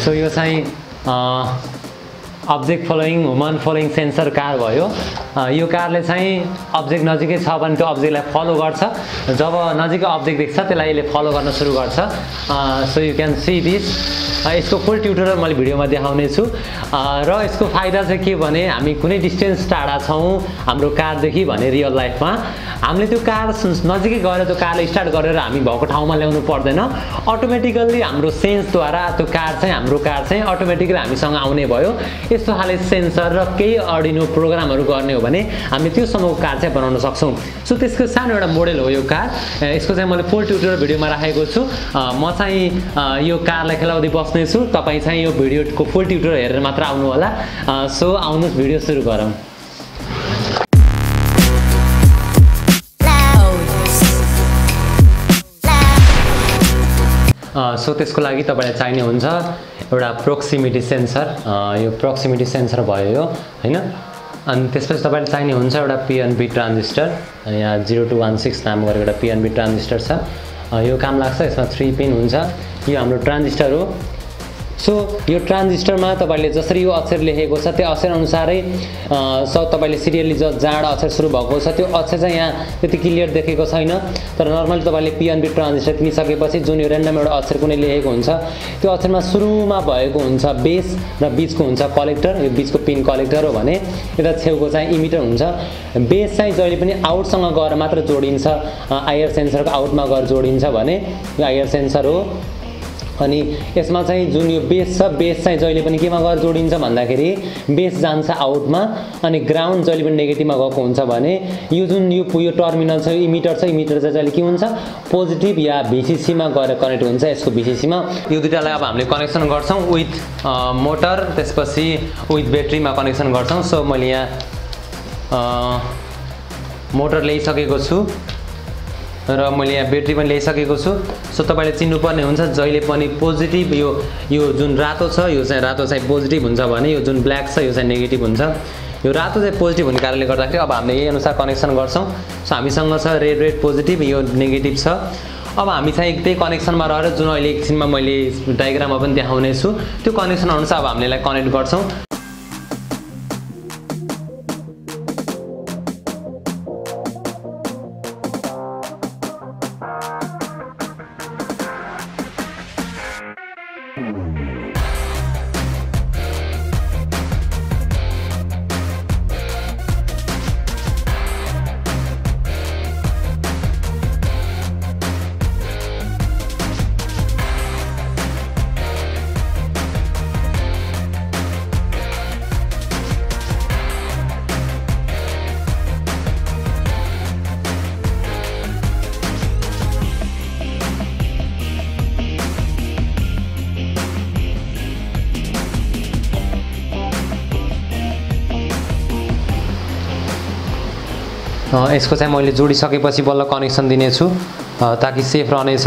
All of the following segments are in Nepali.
सो यो चाहिँ object following human following sensor car भयो। यो कारले चाहिँ अब्जेक्ट नजिकै छ भने त्यो अब्जेक्टलाई फलो गर्छ, जब नजिकै अब्जेक्ट देख्छ त्यसलाई यसले फलो गर्न सुरु गर्छ। So you can see this. यसको फुल ट्युटोरियल मैले भिडियोमा देखाउने छु। र यसको फाइदा चाहिँ के भने हामी कुनै डिस्टेन्स टाढा छौँ हाम्रो कारदेखि भने रियल लाइफमा हामीले त्यो कार नजिकै गएर त्यो कारले स्टार्ट गरेर हामी भएको ठाउँमा ल्याउनु पर्दैन, अटोमेटिकल्ली हाम्रो सेन्सद्वारा त्यो कार चाहिँ हाम्रो कार चाहिँ अटोमेटिकली हामीसँग आउने भयो। यस्तो खाले सेन्सर र केही अर्डिनो प्रोग्रामहरू गर्ने हो भने हामी त्यो समूहको कार चाहिँ बनाउन सक्छौँ। सो त्यसको सानो एउटा मोडल हो यो कार। यसको चाहिँ मैले फुल ट्युटोरियल भिडियोमा राखेको छु। म चाहिँ यो कारलाई खेलाउँदै बस्नेछु, तपाईँ चाहिँ यो भिडियोको फुल ट्युटोरियल हेरेर मात्र आउनु होला। सो आउनुहोस् भिडियो सुरु गरौँ। सो त्यसको लागि तपाईँलाई चाहिने हुन्छ एउटा प्रोक्सिमिटी सेन्सर। यो प्रोक्सिमिटी सेन्सर भयो यो हैन। अनि त्यसपछि तपाईँलाई चाहिने हुन्छ एउटा पिएनबी ट्रान्जिस्टर। यहाँ 0216 नाम गरेको एउटा पिएनबी ट्रान्जिस्टर छ। यो काम लाग्छ। यसमा 3 पिन हुन्छ। यो हाम्रो ट्रान्जिस्टर हो। सो यो ट्रान्जिस्टरमा तपाईँले जसरी यो अक्षर लेखेको छ त्यो अक्षर अनुसारै तपाईँले सिरियली जहाँबाट अक्षर सुरु भएको छ त्यो अक्षर चाहिँ यहाँ त्यति क्लियर देखेको छैन। तर नर्मली तपाईँले पिएनबी ट्रान्जिस्टर किनिसकेपछि जुन यो ऱ्यान्डम एउटा अक्षर कुनै लेखेको हुन्छ त्यो अक्षरमा सुरुमा भएको हुन्छ बेस र बिचको हुन्छ कलेक्टर। यो बिचको पिन कलेक्टर हो भने यता छेउको चाहिँ इमिटर हुन्छ। बेस चाहिँ जहिले पनि आउटसँग गएर मात्र जोडिन्छ, आइआर सेन्सरको आउटमा गएर जोडिन्छ भने यो आइआर सेन्सर हो। अनि यसमा चाहिँ जुन यो बेस छ बेस चाहिँ जहिले पनि केमा गएर जोडिन्छ भन्दाखेरि बेस जान्छ आउटमा अनि ग्राउन्ड जहिले पनि नेगेटिभमा गएको हुन्छ भने यो जुन यो टर्मिनल छ इमिटर छ इमिटर चाहिँ जहिले के हुन्छ पोजिटिभ या भिसिसीमा गएर कनेक्ट हुन्छ। यसको भिसिसीमा यो दुईटालाई अब हामीले कनेक्सन गर्छौँ विथ मोटर, त्यसपछि विथ ब्याट्रीमा कनेक्सन गर्छौँ। सो मैले यहाँ मोटर ल्याइसकेको छु र मैले यहाँ ब्याट्री पनि ल्याइसकेको छु। सो तपाईँले चिन्नुपर्ने हुन्छ जहिले पनि पोजिटिभ यो जुन रातो छ यो चाहिँ रातो चाहिँ पोजिटिभ हुन्छ भने यो जुन ब्ल्याक छ यो चाहिँ नेगेटिभ हुन्छ। यो रातो चाहिँ पोजिटिभ हुने कारणले गर्दाखेरि अब हामीले यही अनुसार कनेक्सन गर्छौँ। सो हामीसँग छ रेड पोजिटिभ, यो नेगेटिभ छ। अब हामी चाहिँ त्यही कनेक्सनमा रहेर जुन अहिले एकछिनमा मैले डायग्राममा पनि देखाउने छु त्यो कनेक्सन अनुसार अब हामीले कनेक्ट गर्छौँ। यसको चाहिँ मैले जोडिसकेपछि बल्ल कनेक्सन दिनेछु ताकि सेफ रहनेछ।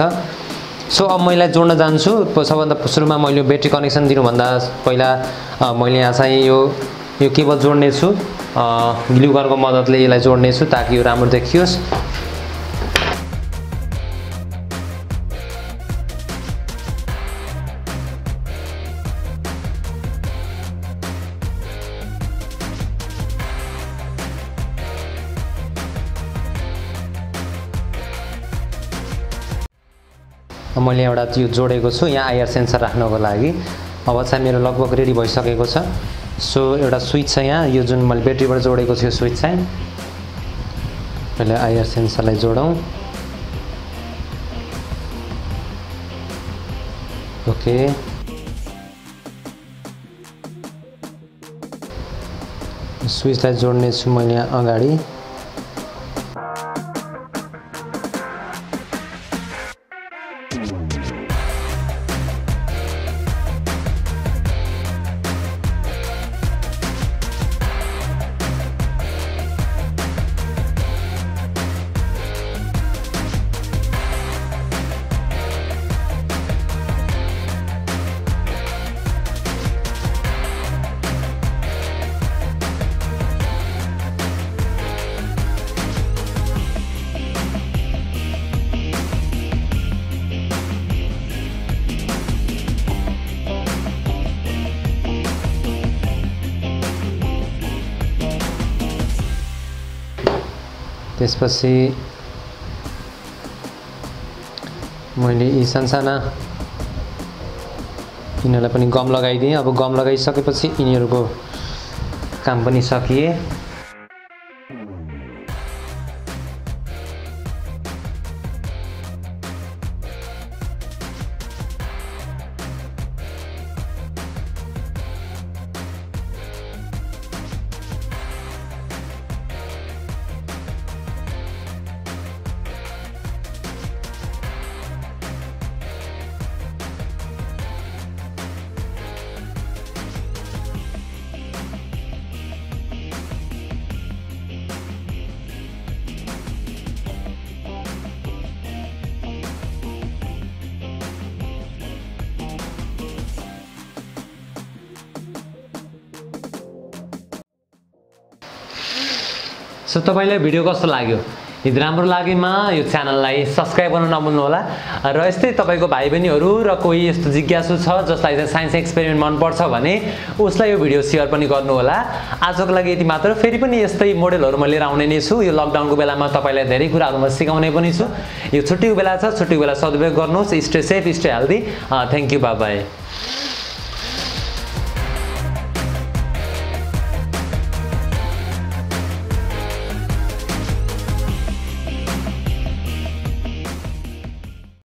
सो अब मैले जोड्न जान्छु। सबभन्दा सुरुमा मैले ब्याट्री कनेक्सन दिनुभन्दा पहिला मैले यहाँ चाहिँ यो केबल जोड्नेछु, ग्लु गनको मद्दतले यसलाई जोड्नेछु ताकि यो राम्रो देखियोस्। मैले एउटा यो जोडेको छु यहाँ आइआर सेन्सर राख्नको लागि। अब चाहिँ मेरो लगभग रेडी भइसकेको छ। सो एउटा स्विच छ यहाँ, यो जुन मैले ब्याट्रीबाट जोडेको छु यो स्विच चाहिँ पहिले आइआर सेन्सरलाई जोडौँ। ओके, स्विचलाई जोड्ने छु मैले यहाँ अगाडि। त्यसपछि मैले यी सानसाना यिनीहरूलाई पनि गम लगाइदिएँ। अब गम लगाइसकेपछि यिनीहरूको काम पनि सकिए। सो तपाईलाई भिडियो कस्तो लाग्यो? यदि राम्रो लागेमा यो च्यानललाई सब्स्क्राइब गर्न नभुल्नु होला। र यस्तै तपाईको भाइ बहिनीहरु र कोही यस्तो जिज्ञासु छ जसलाई चाहिँ साइन्स एक्सपेरिमेन्ट मन पर्छ भने उसलाई यो भिडियो शेयर पनि गर्नु होला। आजको लागि यति मात्र। फेरि पनि यस्तै मोडेलहरु म लिएर आउने नै छु। यो लकडाउनको बेलामा तपाईलाई धेरै कुराहरु म सिकाउने पनि छु। यो छुट्टीको बेला छ, छुट्टीको बेला सदुपयोग गर्नुस्। Stay safe, stay healthy. Thank you, bye bye.